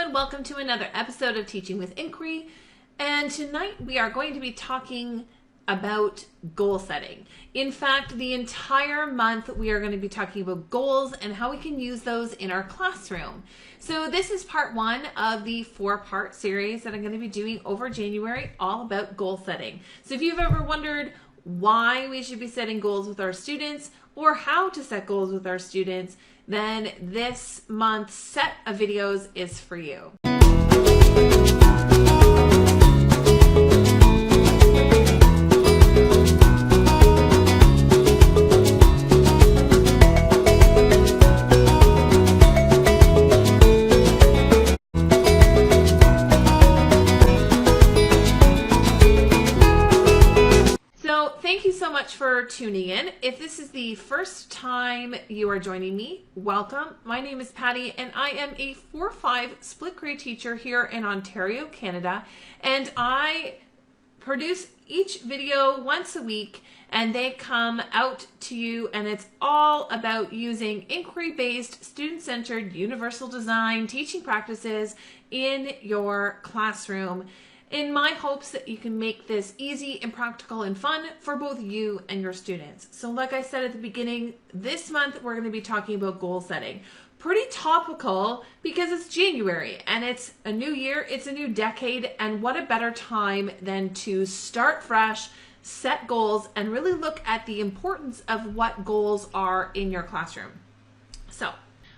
and welcome to another episode of Teaching with Inquiry. And tonight we are going to be talking about goal setting. In fact, the entire month we are going to be talking about goals and how we can use those in our classroom. So this is part one of the 4-part series that I'm going to be doing over January, all about goal setting. So if you've ever wondered why we should be setting goals with our students or how to set goals with our students, then this month's set of videos is for you. Thank you so much for tuning in. If this is the first time you are joining me, welcome. My name is Patty and I am a 4-5 split grade teacher here in Ontario, Canada. And I produce each video once a week and they come out to you, and it's all about using inquiry-based, student-centered, universal design teaching practices in your classroom, in my hopes that you can make this easy and practical and fun for both you and your students. So like I said at the beginning, this month we're going to be talking about goal setting. Pretty topical because it's January and it's a new year, it's a new decade, and what a better time than to start fresh, set goals, and really look at the importance of what goals are in your classroom. So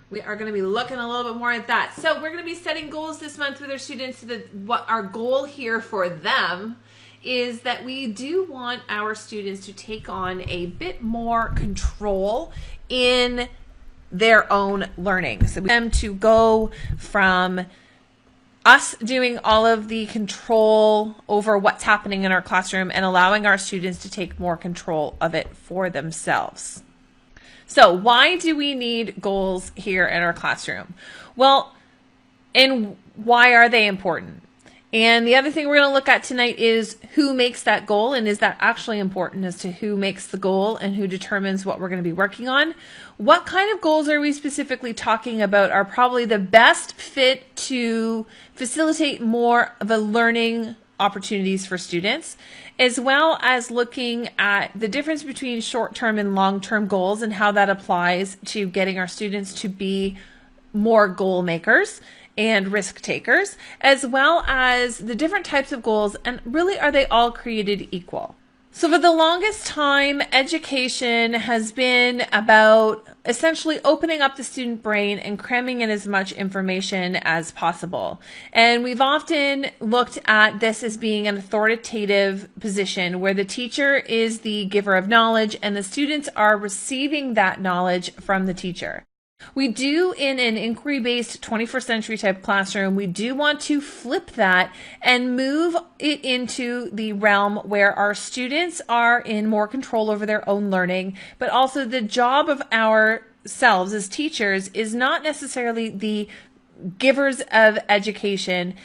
we are going to be looking a little bit more at that. So we're going to be setting goals this month with our students. What our goal here for them is that we do want our students to take on a bit more control in their own learning. So we want them to go from us doing all of the control over what's happening in our classroom and allowing our students to take more control of it for themselves. So why do we need goals here in our classroom? Well, and why are they important? And the other thing we're going to look at tonight is who makes that goal, and is that actually important as to who makes the goal and who determines what we're going to be working on? What kind of goals are we specifically talking about are probably the best fit to facilitate more of a learning opportunities for students, as well as looking at the difference between short-term and long-term goals and how that applies to getting our students to be more goal makers and risk takers, as well as the different types of goals, and really are they all created equal? So for the longest time, education has been about essentially opening up the student brain and cramming in as much information as possible. And we've often looked at this as being an authoritative position where the teacher is the giver of knowledge and the students are receiving that knowledge from the teacher. We do, in an inquiry-based 21st century type classroom, we do want to flip that and move it into the realm where our students are in more control over their own learning, but also the job of ourselves as teachers is not necessarily the givers of education.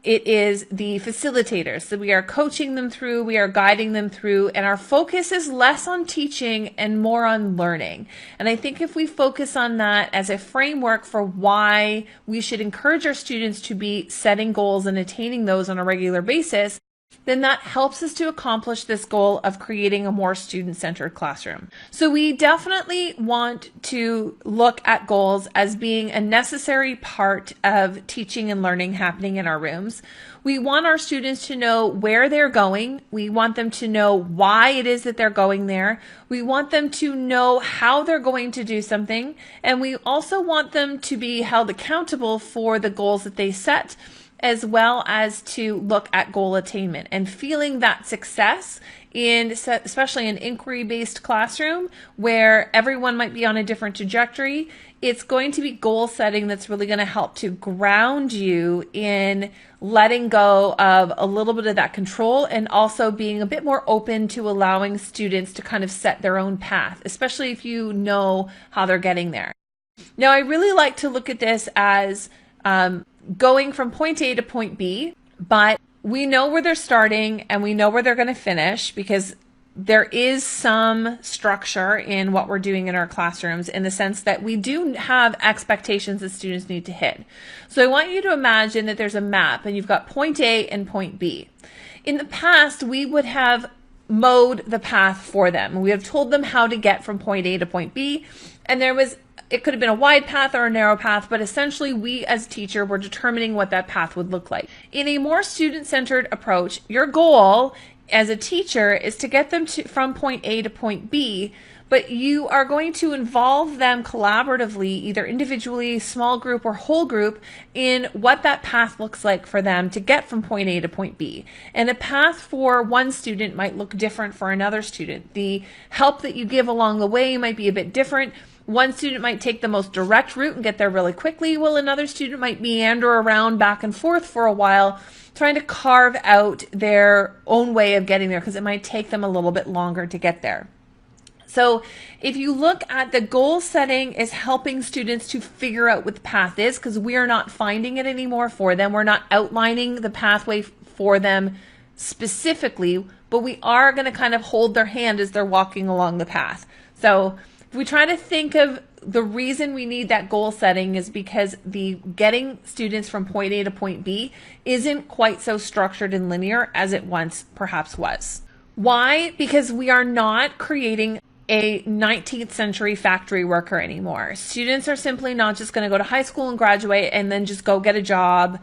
It is the facilitators. So we are coaching them through, we are guiding them through, and our focus is less on teaching and more on learning. And I think if we focus on that as a framework for why we should encourage our students to be setting goals and attaining those on a regular basis, then that helps us to accomplish this goal of creating a more student-centered classroom. So we definitely want to look at goals as being a necessary part of teaching and learning happening in our rooms. We want our students to know where they're going. We want them to know why it is that they're going there. We want them to know how they're going to do something. And we also want them to be held accountable for the goals that they set, as well as to look at goal attainment and feeling that success in, especially an inquiry-based classroom where everyone might be on a different trajectory. It's going to be goal setting that's really going to help to ground you in letting go of a little bit of that control and also being a bit more open to allowing students to kind of set their own path, especially if you know how they're getting there. Now, I really like to look at this as going from point A to point B, but we know where they're starting and we know where they're going to finish because there is some structure in what we're doing in our classrooms, in the sense that we do have expectations that students need to hit. So I want you to imagine that there's a map and you've got point A and point B. In the past, we would have mowed the path for them. We have told them how to get from point A to point B, and it could have been a wide path or a narrow path, but essentially we as a teacher were determining what that path would look like. In a more student-centered approach, your goal as a teacher is to get them from point A to point B, but you are going to involve them collaboratively, either individually, small group, or whole group, in what that path looks like for them to get from point A to point B. And a path for one student might look different for another student. The help that you give along the way might be a bit different. One student might take the most direct route and get there really quickly, while another student might meander around back and forth for a while, trying to carve out their own way of getting there, because it might take them a little bit longer to get there. So if you look at the goal setting is helping students to figure out what the path is, because we are not finding it anymore for them. We're not outlining the pathway for them specifically, but we are going to kind of hold their hand as they're walking along the path. So if we try to think of the reason we need that goal setting, is because the getting students from point A to point B isn't quite so structured and linear as it once perhaps was. Why? Because we are not creating a 19th century factory worker anymore. Students are simply not just going to go to high school and graduate and then just go get a job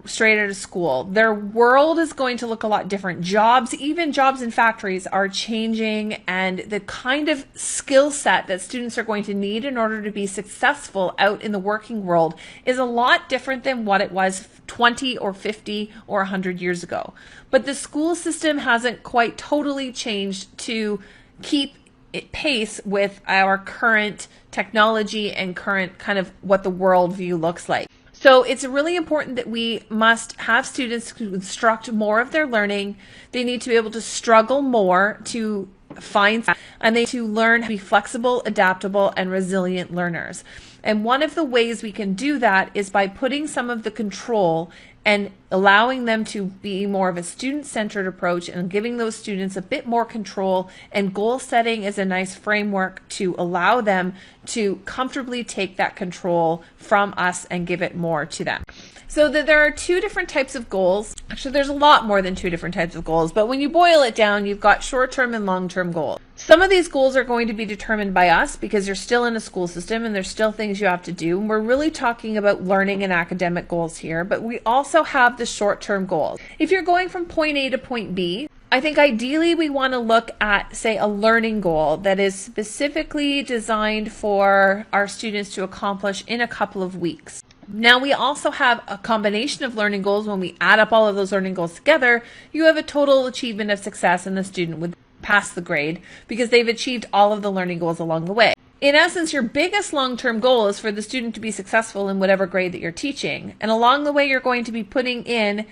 straight out of school. Their world is going to look a lot different. Jobs, even jobs in factories, are changing, and the kind of skill set that students are going to need in order to be successful out in the working world is a lot different than what it was 20 or 50 or 100 years ago. But the school system hasn't quite totally changed to keep it pace with our current technology and current kind of what the worldview looks like. So it's really important that we must have students construct more of their learning. They need to be able to struggle more to find, and they need to learn to be flexible, adaptable, and resilient learners. And one of the ways we can do that is by putting some of the control and allowing them to be more of a student-centered approach and giving those students a bit more control. And goal setting is a nice framework to allow them to comfortably take that control from us and give it more to them. So that there are two different types of goals. Actually, there's a lot more than two different types of goals, but when you boil it down, you've got short-term and long-term goals. Some of these goals are going to be determined by us because you're still in a school system and there's still things you have to do. And we're really talking about learning and academic goals here, but we also have the short-term goals. If you're going from point A to point B, I think ideally we want to look at, say, a learning goal that is specifically designed for our students to accomplish in a couple of weeks. Now, we also have a combination of learning goals. When we add up all of those learning goals together, you have a total achievement of success, and the student would pass the grade because they've achieved all of the learning goals along the way. In essence, your biggest long-term goal is for the student to be successful in whatever grade that you're teaching. And along the way, you're going to be putting in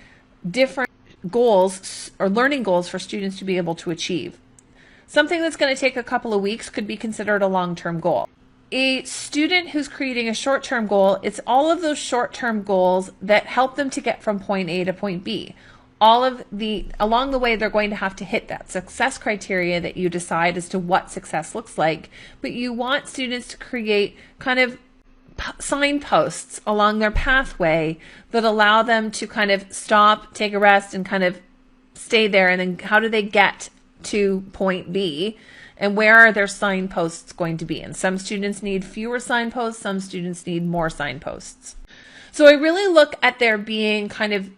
different goals or learning goals for students to be able to achieve. Something that's going to take a couple of weeks could be considered a long-term goal. A student who's creating a short-term goal, it's all of those short-term goals that help them to get from point A to point B. Along the way, they're going to have to hit that success criteria that you decide as to what success looks like. But you want students to create kind of signposts along their pathway that allow them to kind of stop, take a rest, and kind of stay there. And then how do they get to point B? And where are their signposts going to be? And some students need fewer signposts, some students need more signposts. So I really look at there being kind of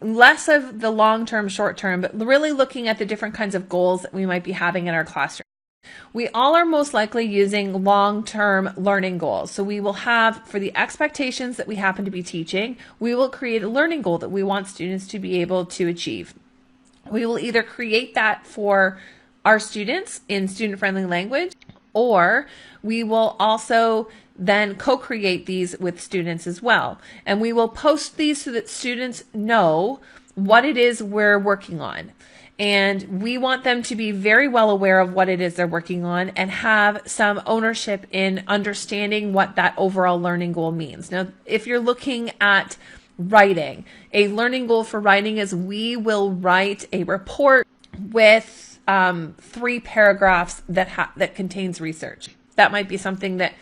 less of the long-term, short-term, but really looking at the different kinds of goals that we might be having in our classroom. We all are most likely using long-term learning goals. So we will have, for the expectations that we happen to be teaching, we will create a learning goal that we want students to be able to achieve. We will either create that for our students in student-friendly language, or we will also then co-create these with students as well. And we will post these so that students know what it is we're working on. And we want them to be very well aware of what it is they're working on and have some ownership in understanding what that overall learning goal means. Now, if you're looking at writing, a learning goal for writing is we will write a report with 3 paragraphs that contains research. That might be something that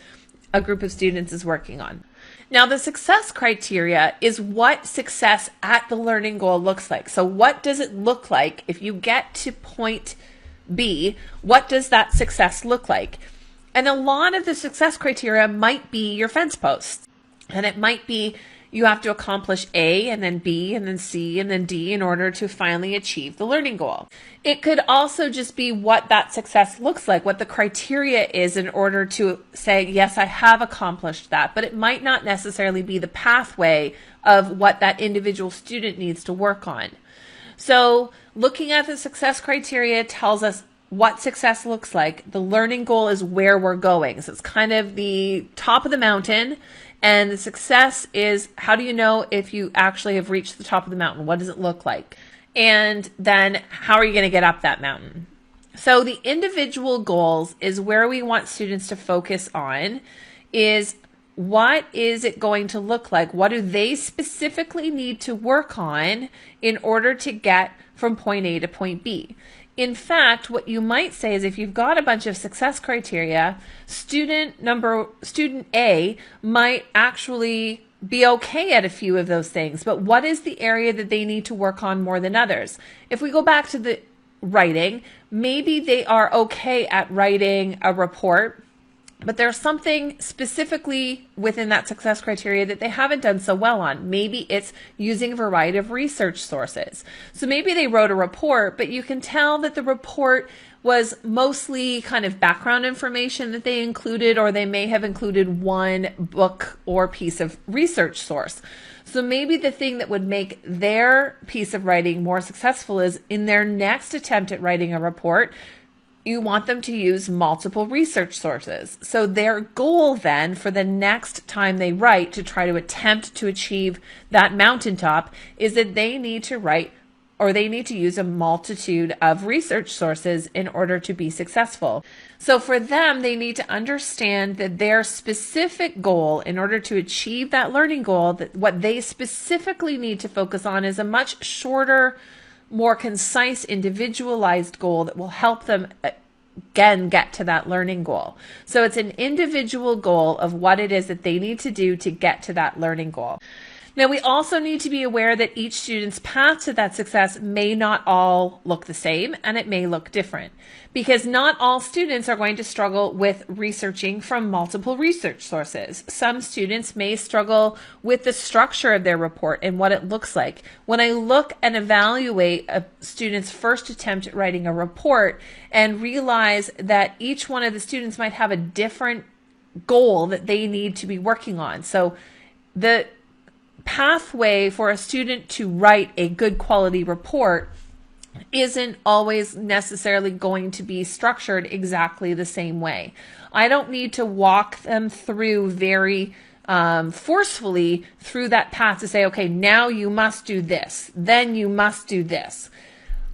a group of students is working on. Now, the success criteria is what success at the learning goal looks like. So what does it look like if you get to point B? What does that success look like? And a lot of the success criteria might be your fence posts. And it might be you have to accomplish A and then B and then C and then D in order to finally achieve the learning goal. It could also just be what that success looks like, what the criteria is in order to say, yes, I have accomplished that. But it might not necessarily be the pathway of what that individual student needs to work on. So looking at the success criteria tells us what success looks like. The learning goal is where we're going. So it's kind of the top of the mountain. And the success is, how do you know if you actually have reached the top of the mountain? What does it look like? And then how are you going to get up that mountain? So the individual goals is where we want students to focus on is what is it going to look like? What do they specifically need to work on in order to get from point A to point B? In fact, what you might say is if you've got a bunch of success criteria, student A might actually be okay at a few of those things, but what is the area that they need to work on more than others? If we go back to the writing, maybe they are okay at writing a report, but there's something specifically within that success criteria that they haven't done so well on. Maybe it's using a variety of research sources. So maybe they wrote a report, but you can tell that the report was mostly kind of background information that they included, or they may have included one book or piece of research source. So maybe the thing that would make their piece of writing more successful is in their next attempt at writing a report, you want them to use multiple research sources. So their goal then for the next time they write to try to attempt to achieve that mountaintop is that they need to write or they need to use a multitude of research sources in order to be successful. So for them, they need to understand that their specific goal in order to achieve that learning goal, that what they specifically need to focus on is a much shorter, more concise, individualized goal that will help them again get to that learning goal. So it's an individual goal of what it is that they need to do to get to that learning goal. Now, we also need to be aware that each student's path to that success may not all look the same, and it may look different, because not all students are going to struggle with researching from multiple research sources. Some students may struggle with the structure of their report and what it looks like. When I look and evaluate a student's first attempt at writing a report and realize that each one of the students might have a different goal that they need to be working on. So the pathway for a student to write a good quality report isn't always necessarily going to be structured exactly the same way. I don't need to walk them through very forcefully through that path to say, okay, now you must do this, then you must do this.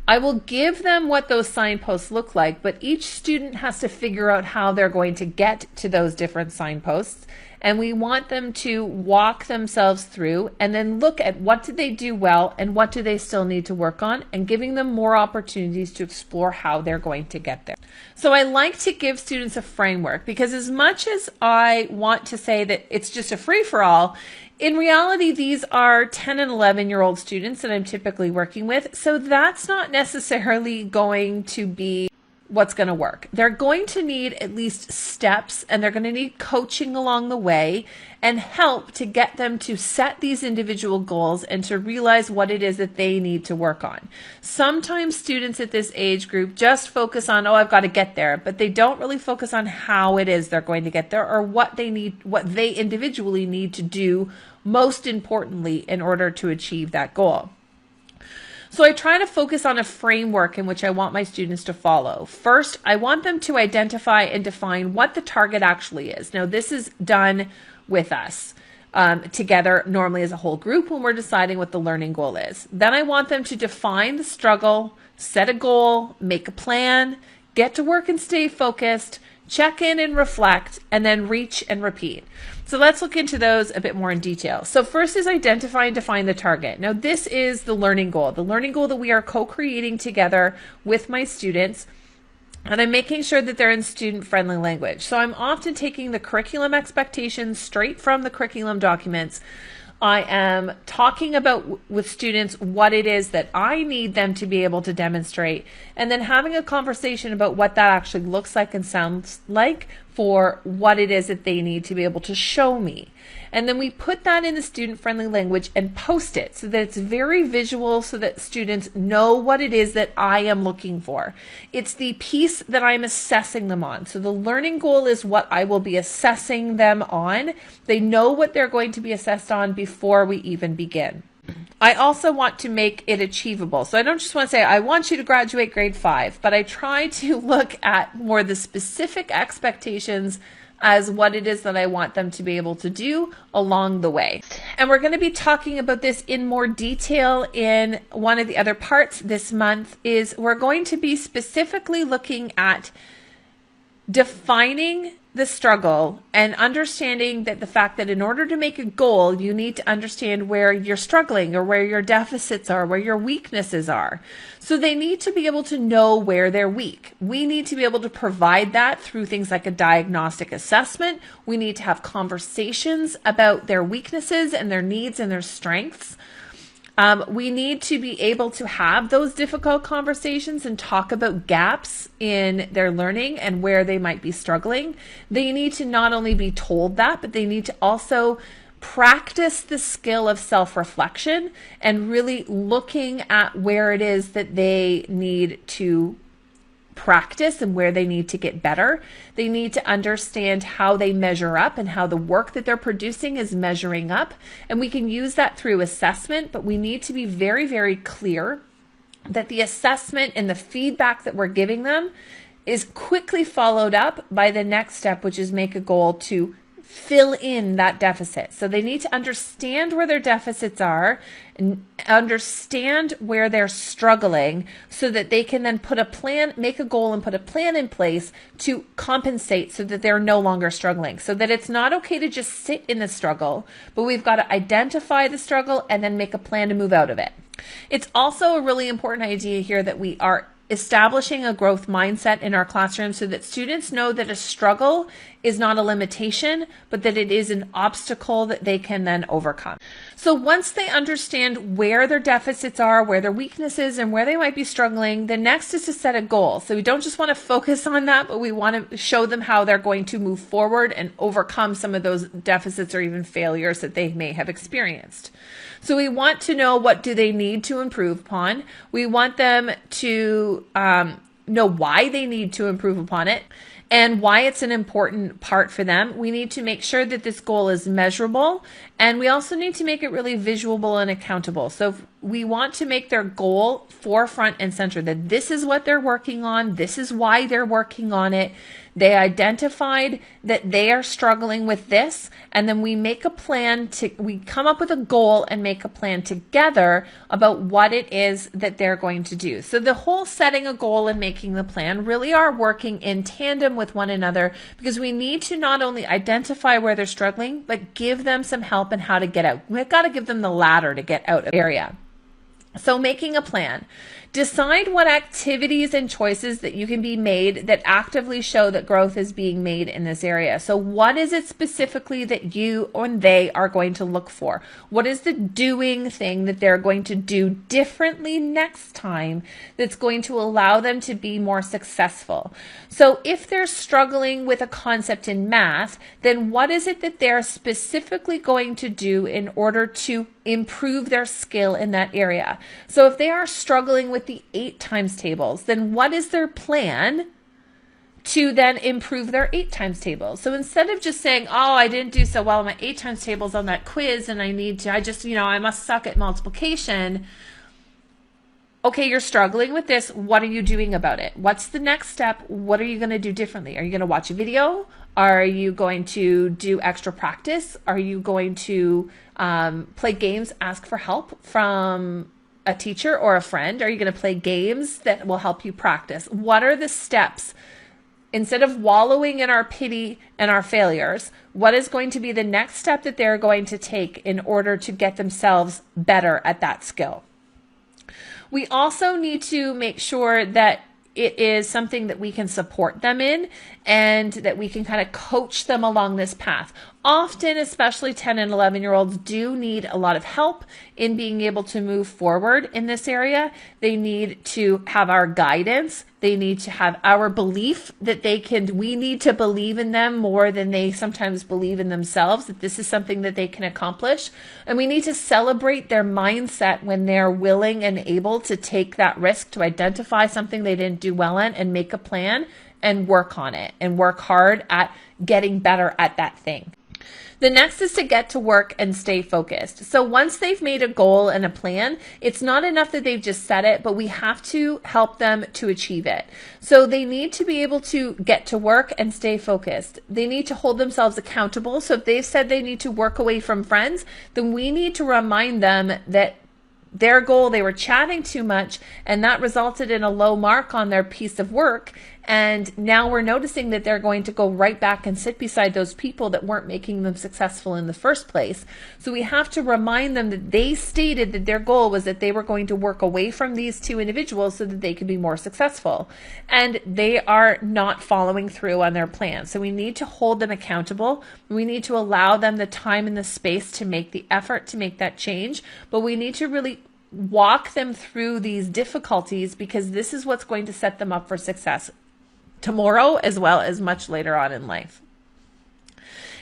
I will give them what those signposts look like, but each student has to figure out how they're going to get to those different signposts. And we want them to walk themselves through and then look at what did they do well and what do they still need to work on, and giving them more opportunities to explore how they're going to get there. So I like to give students a framework, because as much as I want to say that it's just a free-for-all, in reality, these are 10 and 11-year-old students that I'm typically working with. So that's not necessarily going to be what's going to work. They're going to need at least steps, and they're going to need coaching along the way and help to get them to set these individual goals and to realize what it is that they need to work on. Sometimes students at this age group just focus on, oh, I've got to get there, but they don't really focus on how it is they're going to get there, or what they need, what they individually need to do most importantly in order to achieve that goal. So I try to focus on a framework in which I want my students to follow. First, I want them to identify and define what the target actually is. Now, this is done with us together, normally as a whole group, when we're deciding what the learning goal is. Then I want them to define the struggle, set a goal, make a plan, get to work and stay focused, check in and reflect, and then reach and repeat. So let's look into those a bit more in detail. So first is identify and define the target. Now this is the learning goal that we are co-creating together with my students. And I'm making sure that they're in student-friendly language. So I'm often taking the curriculum expectations straight from the curriculum documents. I am talking about with students what it is that I need them to be able to demonstrate, and then having a conversation about what that actually looks like and sounds like for what it is that they need to be able to show me. And then we put that in the student-friendly language and post it so that it's very visual so that students know what it is that I am looking for. It's the piece that I'm assessing them on. So the learning goal is what I will be assessing them on. They know what they're going to be assessed on before we even begin. I also want to make it achievable. So I don't just want to say, I want you to graduate grade 5, but I try to look at more the specific expectations as what it is that I want them to be able to do along the way. And we're going to be talking about this in more detail in one of the other parts this month. Is we're going to be specifically looking at defining the struggle and understanding that the fact that in order to make a goal, you need to understand where you're struggling or where your deficits are, where your weaknesses are. So they need to be able to know where they're weak. We need to be able to provide that through things like a diagnostic assessment. We need to have conversations about their weaknesses and their needs and their strengths. We need to be able to have those difficult conversations and talk about gaps in their learning and where they might be struggling. They need to not only be told that, but they need to also practice the skill of self-reflection and really looking at where it is that they need to practice and where they need to get better. They need to understand how they measure up and how the work that they're producing is measuring up. And we can use that through assessment, but we need to be very, very clear that the assessment and the feedback that we're giving them is quickly followed up by the next step, which is make a goal to fill in that deficit. So they need to understand where their deficits are and understand where they're struggling so that they can then put a plan, make a goal and put a plan in place to compensate so that they're no longer struggling. So that it's not okay to just sit in the struggle, but we've got to identify the struggle and then make a plan to move out of it. It's also a really important idea here that we are establishing a growth mindset in our classroom so that students know that a struggle is not a limitation, but that it is an obstacle that they can then overcome. So once they understand where their deficits are, where their weaknesses, and where they might be struggling, the next is to set a goal. So we don't just want to focus on that, but we want to show them how they're going to move forward and overcome some of those deficits or even failures that they may have experienced. So we want to know, what do they need to improve upon? We want them to know why they need to improve upon it and why it's an important part for them. We need to make sure that this goal is measurable, and we also need to make it really visual and accountable. So we want to make their goal forefront and center, that this is what they're working on, this is why they're working on it. They identified that they are struggling with this, and then we make a plan we come up with a goal and make a plan together about what it is that they're going to do. So the whole setting a goal and making the plan really are working in tandem with one another, because we need to not only identify where they're struggling, but give them some help in how to get out. We've got to give them the ladder to get out of the area. So making a plan. Decide what activities and choices that you can be made that actively show that growth is being made in this area. So what is it specifically that you and they are going to look for? What is the doing thing that they're going to do differently next time that's going to allow them to be more successful? So if they're struggling with a concept in math, then what is it that they're specifically going to do in order to improve their skill in that area? So if they are struggling with the 8 times tables, then what is their plan to then improve their 8 times tables? So instead of just saying, oh, I didn't do so well on my 8 times tables on that quiz and I must suck at multiplication. Okay, you're struggling with this. What are you doing about it? What's the next step? What are you going to do differently? Are you going to watch a video? Are you going to do extra practice? Are you going to play games, ask for help from a teacher or a friend? Are you going to play games that will help you practice? What are the steps instead of wallowing in our pity and our failures, what is going to be the next step that they're going to take in order to get themselves better at that skill? We also need to make sure that it is something that we can support them in and that we can kind of coach them along this path. Often, especially 10 and 11-year-olds do need a lot of help in being able to move forward in this area. They need to have our guidance. They need to have our belief that we need to believe in them more than they sometimes believe in themselves, that this is something that they can accomplish. And we need to celebrate their mindset when they're willing and able to take that risk to identify something they didn't do well in and make a plan and work on it and work hard at getting better at that thing. The next is to get to work and stay focused. So once they've made a goal and a plan, it's not enough that they've just set it, but we have to help them to achieve it. So they need to be able to get to work and stay focused. They need to hold themselves accountable. So if they've said they need to work away from friends, then we need to remind them that their goal, they were chatting too much, and that resulted in a low mark on their piece of work. And now we're noticing that they're going to go right back and sit beside those people that weren't making them successful in the first place. So we have to remind them that they stated that their goal was that they were going to work away from these two individuals so that they could be more successful. And they are not following through on their plan. So we need to hold them accountable. We need to allow them the time and the space to make the effort to make that change. But we need to really walk them through these difficulties, because this is what's going to set them up for success tomorrow as well as much later on in life.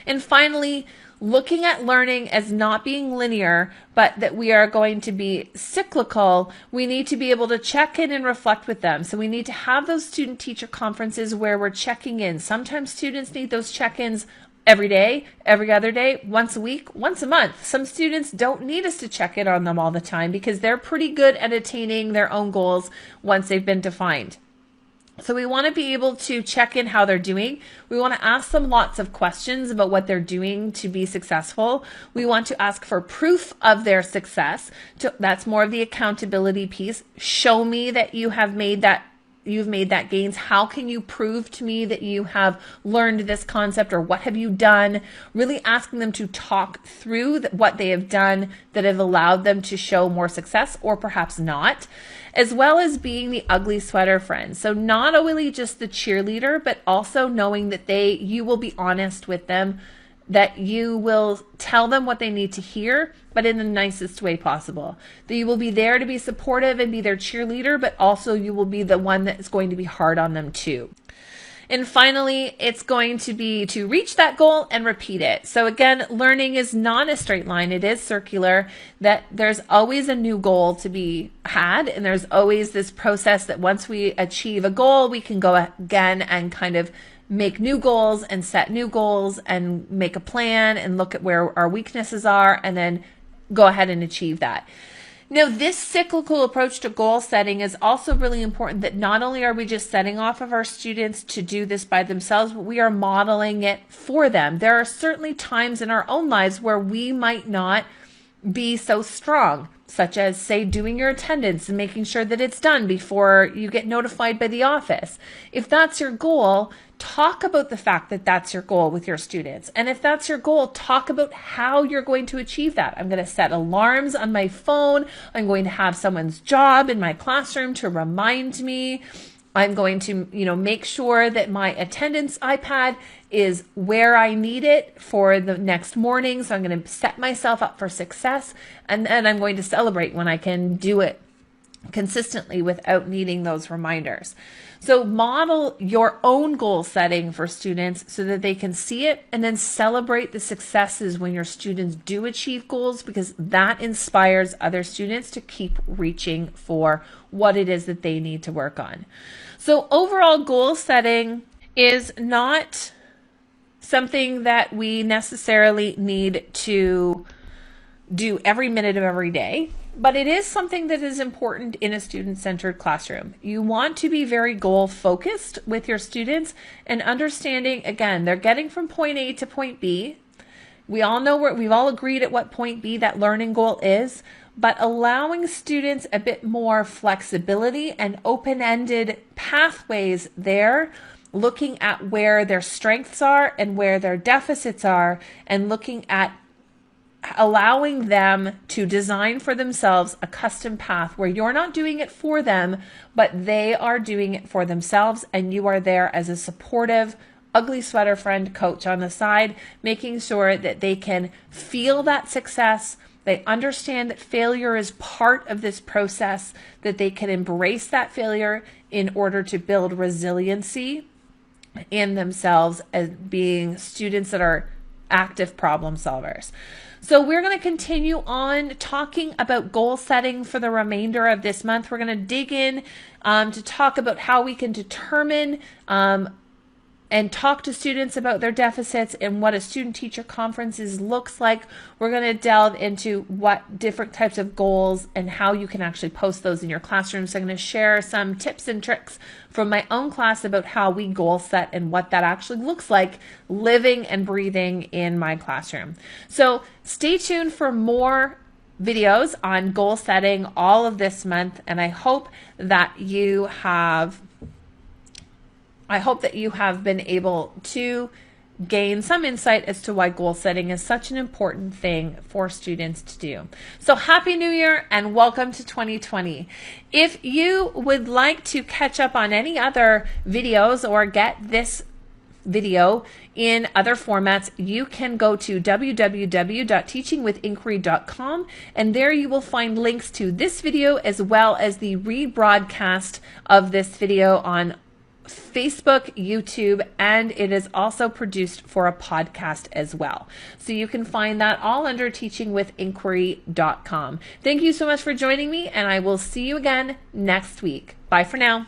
And finally, looking at learning as not being linear, but that we are going to be cyclical, we need to be able to check in and reflect with them. So we need to have those student-teacher conferences where we're checking in. Sometimes students need those check-ins every day, every other day, once a week, once a month. Some students don't need us to check in on them all the time because they're pretty good at attaining their own goals once they've been defined. So we want to be able to check in how they're doing. We want to ask them lots of questions about what they're doing to be successful. We want to ask for proof of their success. That's more of the accountability piece. Show me that you have made that you've made that gains. How can you prove to me that you have learned this concept, or what have you done? Really asking them to talk through what they have done that have allowed them to show more success, or perhaps not, as well as being the ugly sweater friend. So not only just the cheerleader, but also knowing that you will be honest with them, that you will tell them what they need to hear, but in the nicest way possible. That you will be there to be supportive and be their cheerleader, but also you will be the one that is going to be hard on them too. And finally, it's going to be to reach that goal and repeat it. So again, learning is not a straight line. It is circular, that there's always a new goal to be had. And there's always this process that once we achieve a goal, we can go again and kind of make new goals and set new goals and make a plan and look at where our weaknesses are and then go ahead and achieve that. Now, this cyclical approach to goal setting is also really important, that not only are we just setting off of our students to do this by themselves, but we are modeling it for them. There are certainly times in our own lives where we might not be so strong, such as, say, doing your attendance and making sure that it's done before you get notified by the office. If that's your goal, talk about the fact that that's your goal with your students. And if that's your goal, talk about how you're going to achieve that. I'm going to set alarms on my phone. I'm going to have someone's job in my classroom to remind me. I'm going to, make sure that my attendance iPad is where I need it for the next morning. So I'm going to set myself up for success. And then I'm going to celebrate when I can do it consistently without needing those reminders. So model your own goal setting for students so that they can see it, and then celebrate the successes when your students do achieve goals, because that inspires other students to keep reaching for what it is that they need to work on. So overall, goal setting is not something that we necessarily need to do every minute of every day, but it is something that is important in a student-centered classroom. You want to be very goal-focused with your students and understanding, again, they're getting from point A to point B. We all know we've all agreed at what point B that learning goal is, but allowing students a bit more flexibility and open-ended pathways there looking at where their strengths are and where their deficits are, and looking at allowing them to design for themselves a custom path where you're not doing it for them, but they are doing it for themselves, and you are there as a supportive, ugly sweater friend coach on the side, making sure that they can feel that success. They understand that failure is part of this process, that they can embrace that failure in order to build resiliency in themselves as being students that are active problem solvers. So we're going to continue on talking about goal setting for the remainder of this month. We're going to dig in to talk about how we can determine and talk to students about their deficits and what a student-teacher conferences looks like. We're going to delve into what different types of goals and how you can actually post those in your classroom. So I'm going to share some tips and tricks from my own class about how we goal set and what that actually looks like living and breathing in my classroom. So stay tuned for more videos on goal setting all of this month, and I hope that you have been able to gain some insight as to why goal setting is such an important thing for students to do. So Happy New Year and welcome to 2020. If you would like to catch up on any other videos or get this video in other formats, you can go to www.teachingwithinquiry.com, and there you will find links to this video as well as the rebroadcast of this video on Facebook, YouTube, and it is also produced for a podcast as well. So you can find that all under teachingwithinquiry.com. Thank you so much for joining me, and I will see you again next week. Bye for now.